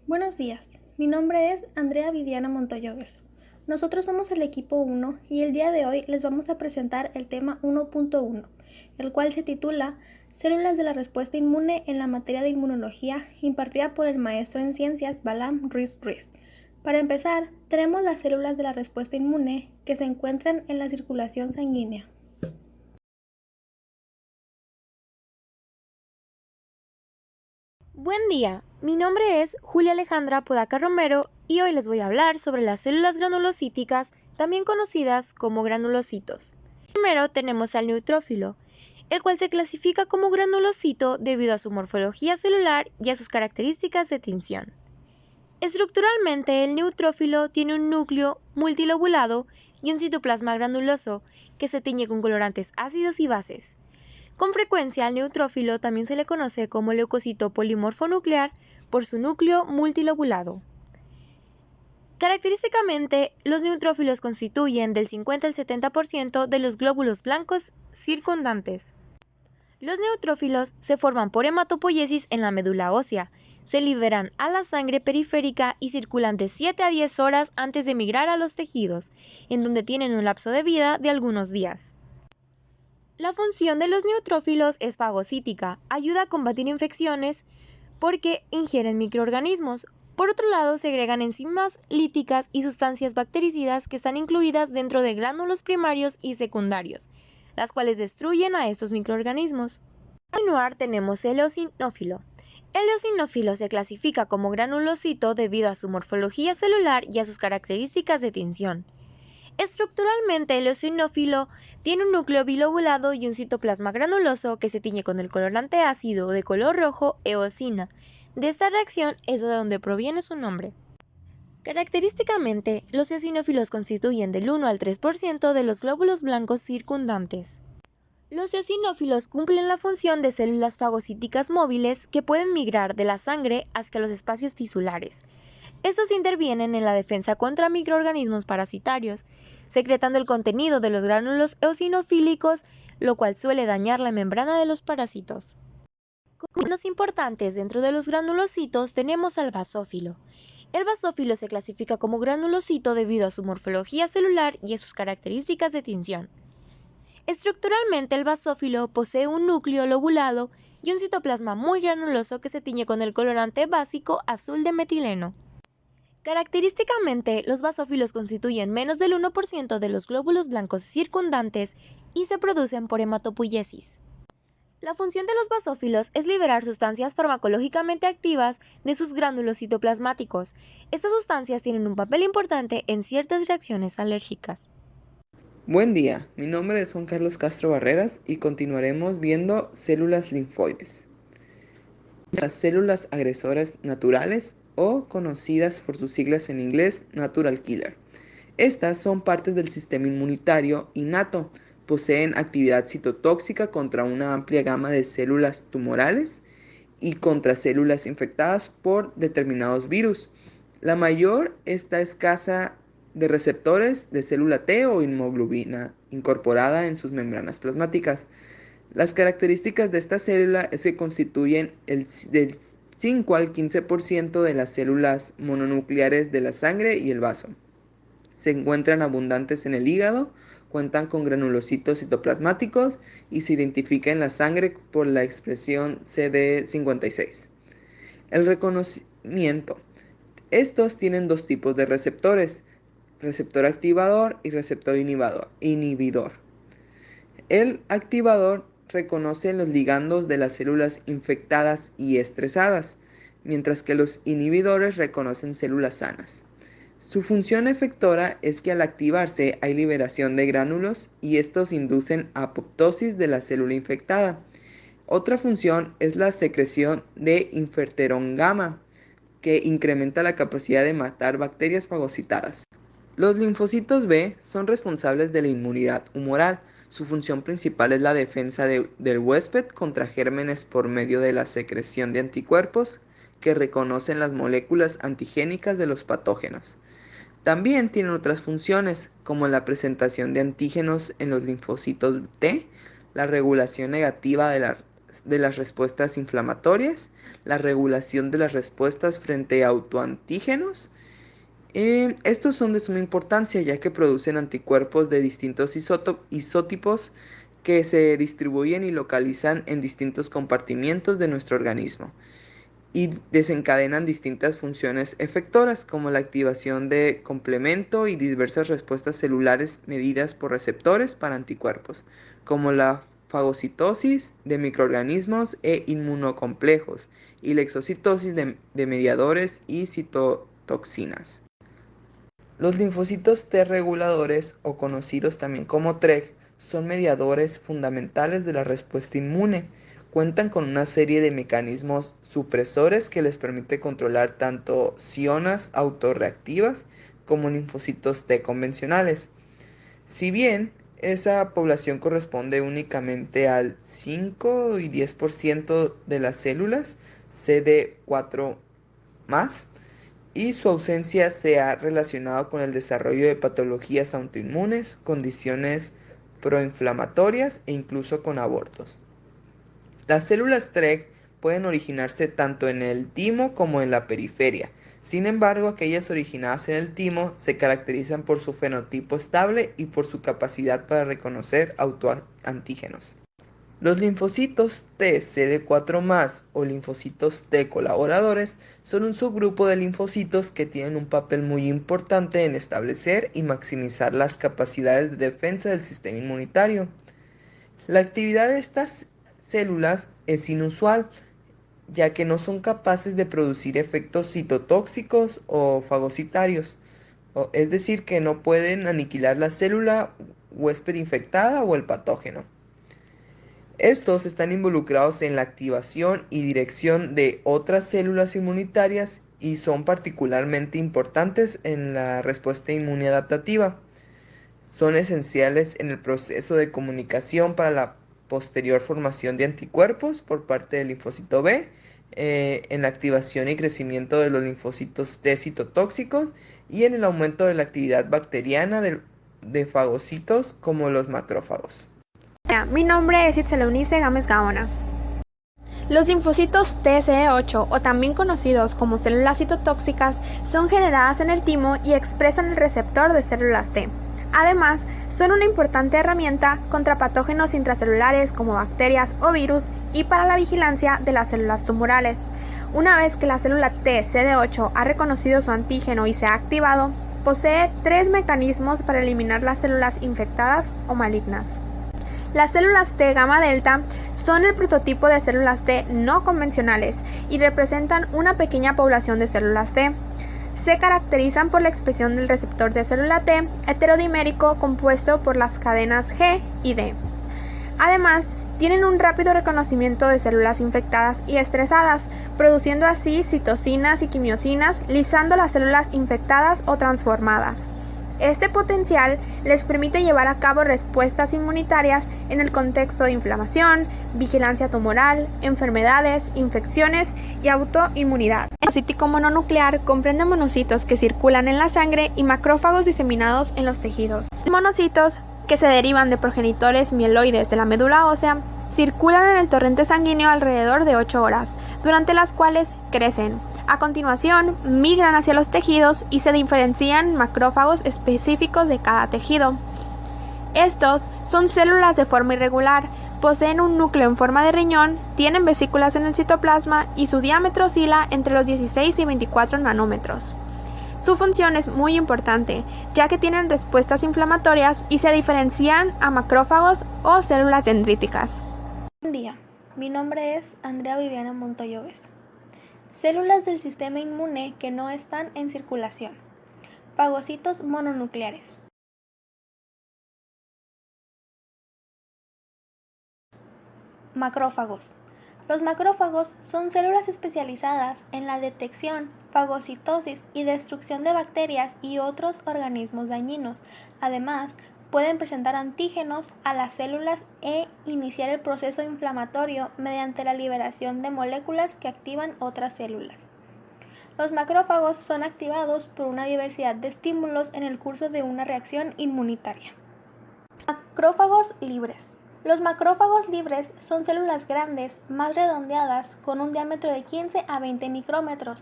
Buenos días, mi nombre es Andrea Viviana Montoyo Beso. Nosotros somos el equipo 1 y el día de hoy les vamos a presentar el tema 1.1, el cual se titula Células de la respuesta inmune en la materia de inmunología, impartida por el maestro en ciencias Balam Ruiz Ruiz. Para empezar, tenemos las células de la respuesta inmune que se encuentran en la circulación sanguínea. Buen día, mi nombre es Julia Alejandra Podaca Romero y hoy les voy a hablar sobre las células granulocíticas, también conocidas como granulocitos. Primero tenemos al neutrófilo, el cual se clasifica como granulocito debido a su morfología celular y a sus características de tinción. Estructuralmente, el neutrófilo tiene un núcleo multilobulado y un citoplasma granuloso que se tiñe con colorantes ácidos y bases. Con frecuencia al neutrófilo también se le conoce como leucocito polimorfo nuclear por su núcleo multilobulado. Característicamente, los neutrófilos constituyen del 50 al 70% de los glóbulos blancos circundantes. Los neutrófilos se forman por hematopoiesis en la médula ósea, se liberan a la sangre periférica y circulan de 7 a 10 horas antes de migrar a los tejidos, en donde tienen un lapso de vida de algunos días. La función de los neutrófilos es fagocítica, ayuda a combatir infecciones porque ingieren microorganismos. Por otro lado, segregan enzimas líticas y sustancias bactericidas que están incluidas dentro de gránulos primarios y secundarios, las cuales destruyen a estos microorganismos. Para continuar, tenemos el eosinófilo. El eosinófilo se clasifica como granulocito debido a su morfología celular y a sus características de tinción. Estructuralmente, el eosinófilo tiene un núcleo bilobulado y un citoplasma granuloso que se tiñe con el colorante ácido de color rojo eosina. De esta reacción es de donde proviene su nombre. Característicamente, los eosinófilos constituyen del 1 al 3% de los glóbulos blancos circundantes. Los eosinófilos cumplen la función de células fagocíticas móviles que pueden migrar de la sangre hacia los espacios tisulares. Estos intervienen en la defensa contra microorganismos parasitarios, secretando el contenido de los gránulos eosinofílicos, lo cual suele dañar la membrana de los parásitos. Como los importantes dentro de los granulocitos tenemos al basófilo. El basófilo se clasifica como granulocito debido a su morfología celular y a sus características de tinción. Estructuralmente, el basófilo posee un núcleo lobulado y un citoplasma muy granuloso que se tiñe con el colorante básico azul de metileno. Característicamente, los basófilos constituyen menos del 1% de los glóbulos blancos circundantes y se producen por hematopoiesis. La función de los basófilos es liberar sustancias farmacológicamente activas de sus gránulos citoplasmáticos. Estas sustancias tienen un papel importante en ciertas reacciones alérgicas. Buen día, mi nombre es Juan Carlos Castro Barreras y continuaremos viendo células linfoides. Las células agresoras naturales o conocidas por sus siglas en inglés Natural Killer. Estas son partes del sistema inmunitario innato, poseen actividad citotóxica contra una amplia gama de células tumorales y contra células infectadas por determinados virus. La mayor está escasa de receptores de célula T o inmunoglobulina incorporada en sus membranas plasmáticas. Las características de esta célula es que constituyen del 5 al 15% de las células mononucleares de la sangre y el vaso. Se encuentran abundantes en el hígado, cuentan con granulocitos citoplasmáticos y se identifica en la sangre por la expresión CD56. El reconocimiento. Estos tienen dos tipos de receptores, receptor activador y receptor inhibidor. El activador reconoce los ligandos de las células infectadas y estresadas, mientras que los inhibidores reconocen células sanas. Su función efectora es que al activarse hay liberación de gránulos y estos inducen apoptosis de la célula infectada. Otra función es la secreción de interferón gamma, que incrementa la capacidad de matar bacterias fagocitadas. Los linfocitos B son responsables de la inmunidad humoral. Su función principal es la defensa del huésped contra gérmenes por medio de la secreción de anticuerpos que reconocen las moléculas antigénicas de los patógenos. También tienen otras funciones, como la presentación de antígenos en los linfocitos T, la regulación negativa de la de las respuestas inflamatorias, la regulación de las respuestas frente a autoantígenos. Estos son de suma importancia ya que producen anticuerpos de distintos isótipos que se distribuyen y localizan en distintos compartimientos de nuestro organismo y desencadenan distintas funciones efectoras como la activación de complemento y diversas respuestas celulares medidas por receptores para anticuerpos, como la fagocitosis de microorganismos e inmunocomplejos y la exocitosis de mediadores y citotoxinas. Los linfocitos T reguladores, o conocidos también como TREG, son mediadores fundamentales de la respuesta inmune. Cuentan con una serie de mecanismos supresores que les permite controlar tanto sionas autorreactivas como linfocitos T convencionales. Si bien esa población corresponde únicamente al 5 y 10% de las células CD4+, y su ausencia se ha relacionado con el desarrollo de patologías autoinmunes, condiciones proinflamatorias e incluso con abortos. Las células TREG pueden originarse tanto en el timo como en la periferia. Sin embargo, aquellas originadas en el timo se caracterizan por su fenotipo estable y por su capacidad para reconocer autoantígenos. Los linfocitos T CD4+ o linfocitos T colaboradores son un subgrupo de linfocitos que tienen un papel muy importante en establecer y maximizar las capacidades de defensa del sistema inmunitario. La actividad de estas células es inusual, ya que no son capaces de producir efectos citotóxicos o fagocitarios, es decir, que no pueden aniquilar la célula huésped infectada o el patógeno. Estos están involucrados en la activación y dirección de otras células inmunitarias y son particularmente importantes en la respuesta inmune adaptativa. Son esenciales en el proceso de comunicación para la posterior formación de anticuerpos por parte del linfocito B, en la activación y crecimiento de los linfocitos T citotóxicos y en el aumento de la actividad bacteriana de fagocitos como los macrófagos. Mi nombre es Itzel Eunice Gámez Gaona. Los linfocitos TCE8, o también conocidos como células citotóxicas, son generadas en el timo y expresan el receptor de células T. Además, son una importante herramienta contra patógenos intracelulares como bacterias o virus y para la vigilancia de las células tumorales. Una vez que la célula TCD8 ha reconocido su antígeno y se ha activado, posee 3 mecanismos para eliminar las células infectadas o malignas. Las células T gamma delta son el prototipo de células T no convencionales y representan una pequeña población de células T. Se caracterizan por la expresión del receptor de célula T heterodimérico compuesto por las cadenas G y D. Además, tienen un rápido reconocimiento de células infectadas y estresadas, produciendo así citocinas y quimiosinas, lisando las células infectadas o transformadas. Este potencial les permite llevar a cabo respuestas inmunitarias en el contexto de inflamación, vigilancia tumoral, enfermedades, infecciones y autoinmunidad. El monocítico mononuclear comprende monocitos que circulan en la sangre y macrófagos diseminados en los tejidos. Los monocitos, que se derivan de progenitores mieloides de la médula ósea, circulan en el torrente sanguíneo alrededor de 8 horas, durante las cuales crecen. A continuación, migran hacia los tejidos y se diferencian macrófagos específicos de cada tejido. Estos son células de forma irregular, poseen un núcleo en forma de riñón, tienen vesículas en el citoplasma y su diámetro oscila entre los 16 y 24 nanómetros. Su función es muy importante, ya que tienen respuestas inflamatorias y se diferencian a macrófagos o células dendríticas. Buen día, mi nombre es Andrea Viviana Montoyogues. Células del sistema inmune que no están en circulación. Fagocitos mononucleares. Macrófagos. Los macrófagos son células especializadas en la detección, fagocitosis y destrucción de bacterias y otros organismos dañinos. Además, pueden presentar antígenos a las células e iniciar el proceso inflamatorio mediante la liberación de moléculas que activan otras células. Los macrófagos son activados por una diversidad de estímulos en el curso de una reacción inmunitaria. Macrófagos libres. Los macrófagos libres son células grandes, más redondeadas, con un diámetro de 15 a 20 micrómetros.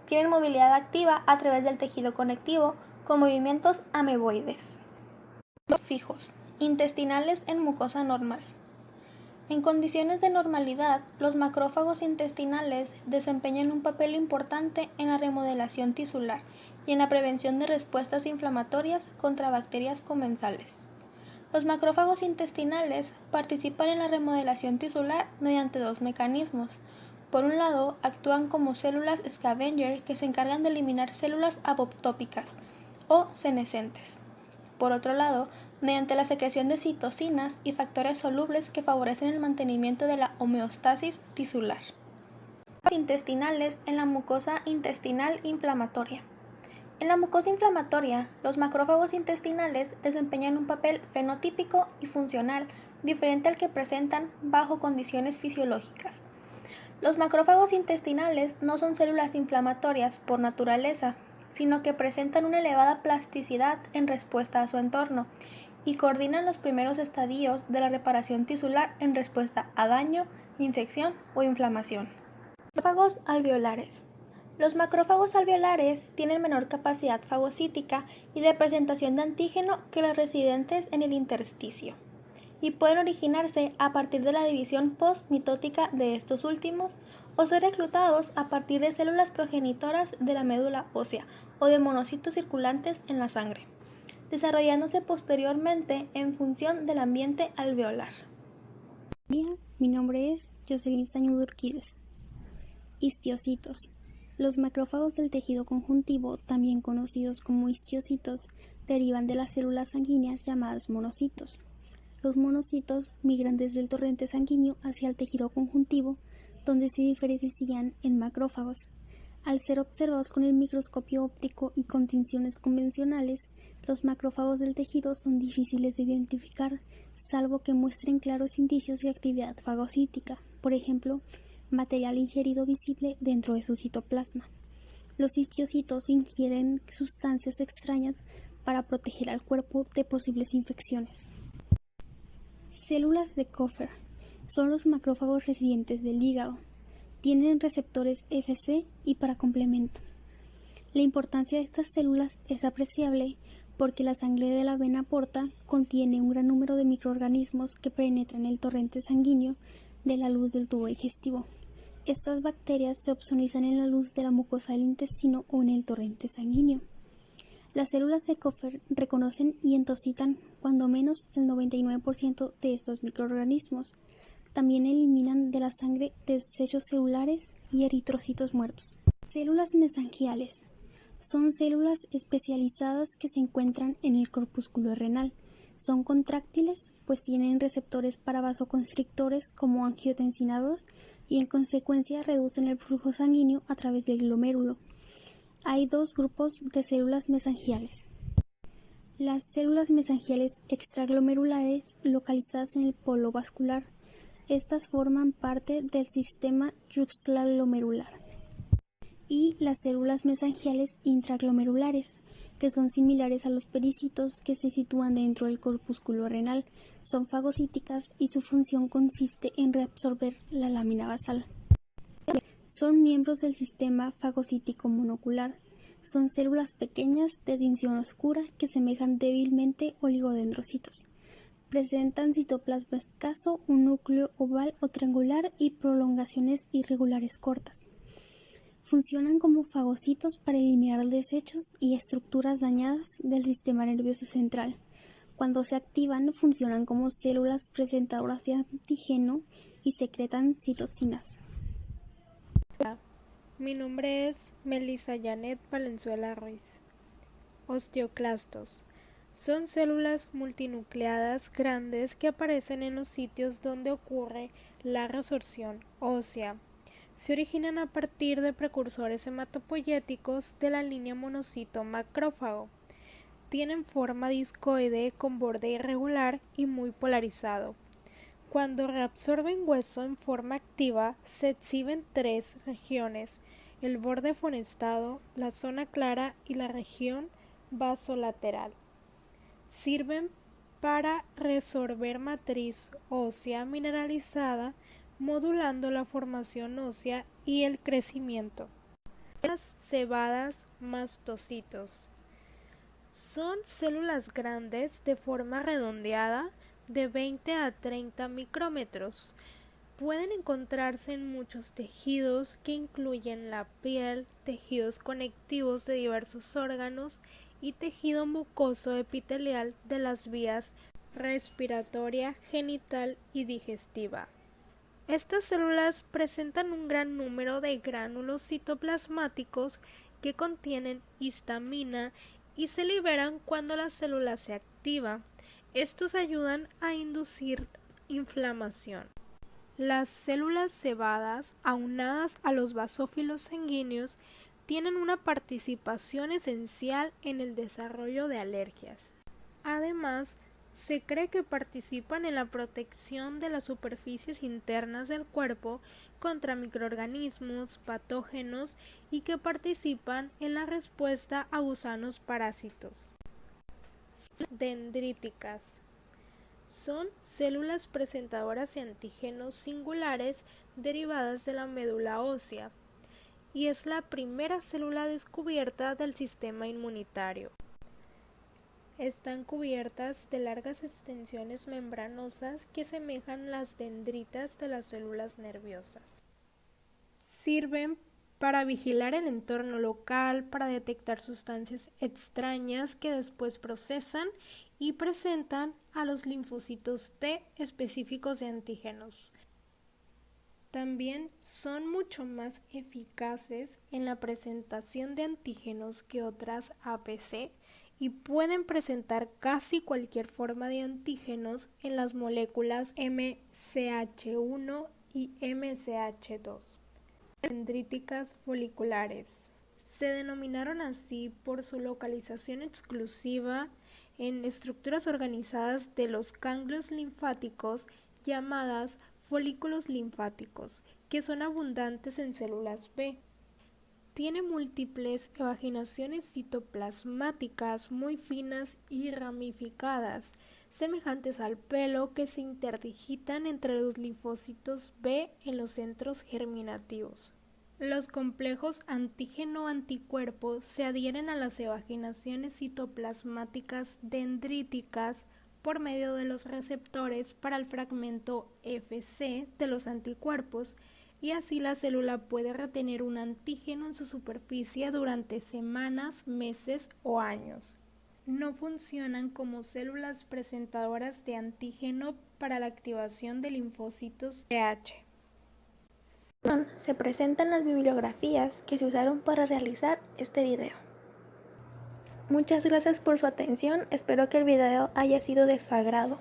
Tienen movilidad activa a través del tejido conectivo, con movimientos ameboides. Fijos, intestinales en mucosa normal. En condiciones de normalidad, los macrófagos intestinales desempeñan un papel importante en la remodelación tisular y en la prevención de respuestas inflamatorias contra bacterias comensales. Los macrófagos intestinales participan en la remodelación tisular mediante dos mecanismos. Por un lado, actúan como células scavenger que se encargan de eliminar células apoptóticas o senescentes. Por otro lado, mediante la secreción de citocinas y factores solubles que favorecen el mantenimiento de la homeostasis tisular. Intestinales en la mucosa intestinal inflamatoria. En la mucosa inflamatoria, los macrófagos intestinales desempeñan un papel fenotípico y funcional diferente al que presentan bajo condiciones fisiológicas. Los macrófagos intestinales no son células inflamatorias por naturaleza, sino que presentan una elevada plasticidad en respuesta a su entorno y coordinan los primeros estadios de la reparación tisular en respuesta a daño, infección o inflamación. Macrófagos alveolares. Los macrófagos alveolares tienen menor capacidad fagocítica y de presentación de antígeno que los residentes en el intersticio, y pueden originarse a partir de la división postmitótica de estos últimos o ser reclutados a partir de células progenitoras de la médula ósea o de monocitos circulantes en la sangre, desarrollándose posteriormente en función del ambiente alveolar. Mi nombre es Jocelyn Sañudo Urquídez. Histiocitos. Los macrófagos del tejido conjuntivo, también conocidos como histiocitos, derivan de las células sanguíneas llamadas monocitos. Los monocitos migran desde el torrente sanguíneo hacia el tejido conjuntivo, donde se diferencian en macrófagos. Al ser observados con el microscopio óptico y con tinciones convencionales, los macrófagos del tejido son difíciles de identificar, salvo que muestren claros indicios de actividad fagocítica, por ejemplo, material ingerido visible dentro de su citoplasma. Los histiocitos ingieren sustancias extrañas para proteger al cuerpo de posibles infecciones. Células de Kupffer son los macrófagos residentes del hígado. Tienen receptores Fc y para complemento. La importancia de estas células es apreciable porque la sangre de la vena porta contiene un gran número de microorganismos que penetran el torrente sanguíneo de la luz del tubo digestivo. Estas bacterias se opsonizan en la luz de la mucosa del intestino o en el torrente sanguíneo. Las células de Kupffer reconocen y entocitan cuando menos el 99% de estos microorganismos. También eliminan de la sangre desechos celulares y eritrocitos muertos. Células mesangiales son células especializadas que se encuentran en el corpúsculo renal. Son contráctiles, pues tienen receptores para vasoconstrictores como angiotensina 2 y en consecuencia reducen el flujo sanguíneo a través del glomérulo. Hay dos grupos de células mesangiales. Las células mesangiales extraglomerulares localizadas en el polo vascular. Estas forman parte del sistema yuxtaglomerular. Y las células mesangiales intraglomerulares, que son similares a los pericitos que se sitúan dentro del corpúsculo renal, son fagocíticas y su función consiste en reabsorber la lámina basal. Son miembros del sistema fagocítico monocular. Son células pequeñas de tinción oscura que semejan débilmente oligodendrocitos. Presentan citoplasma escaso, un núcleo oval o triangular y prolongaciones irregulares cortas. Funcionan como fagocitos para eliminar desechos y estructuras dañadas del sistema nervioso central. Cuando se activan, funcionan como células presentadoras de antígeno y secretan citocinas. Mi nombre es Melissa Janet Valenzuela Ruiz. Osteoclastos. Son células multinucleadas grandes que aparecen en los sitios donde ocurre la resorción ósea. Se originan a partir de precursores hematopoyéticos de la línea monocito-macrófago. Tienen forma discoide con borde irregular y muy polarizado. Cuando reabsorben hueso en forma activa, se exhiben tres regiones: el borde fonestado, la zona clara y la región vasolateral. Sirven para resorber matriz ósea mineralizada, modulando la formación ósea y el crecimiento. Las cebadas mastocitos son células grandes de forma redondeada de 20 a 30 micrómetros. Pueden encontrarse en muchos tejidos que incluyen la piel, tejidos conectivos de diversos órganos y tejido mucoso epitelial de las vías respiratoria, genital y digestiva. Estas células presentan un gran número de gránulos citoplasmáticos que contienen histamina y se liberan cuando la célula se activa. Estos ayudan a inducir inflamación. Las células cebadas, aunadas a los basófilos sanguíneos, tienen una participación esencial en el desarrollo de alergias. Además, se cree que participan en la protección de las superficies internas del cuerpo contra microorganismos, patógenos y que participan en la respuesta a gusanos parásitos. Dendríticas son células presentadoras de antígenos singulares derivadas de la médula ósea y es la primera célula descubierta del sistema inmunitario. Están cubiertas de largas extensiones membranosas que semejan las dendritas de las células nerviosas. Sirven para vigilar el entorno local, para detectar sustancias extrañas que después procesan y presentan a los linfocitos T específicos de antígenos. También son mucho más eficaces en la presentación de antígenos que otras APC y pueden presentar casi cualquier forma de antígenos en las moléculas MCH1 y MCH2. Dendríticas foliculares. Se denominaron así por su localización exclusiva en estructuras organizadas de los ganglios linfáticos llamadas folículos linfáticos, que son abundantes en células B. Tiene múltiples evaginaciones citoplasmáticas muy finas y ramificadas, semejantes al pelo, que se interdigitan entre los linfocitos B en los centros germinativos. Los complejos antígeno-anticuerpo se adhieren a las evaginaciones citoplasmáticas dendríticas por medio de los receptores para el fragmento Fc de los anticuerpos, y así la célula puede retener un antígeno en su superficie durante semanas, meses o años. No funcionan como células presentadoras de antígeno para la activación de linfocitos TH. Se presentan las bibliografías que se usaron para realizar este video. Muchas gracias por su atención, espero que el video haya sido de su agrado.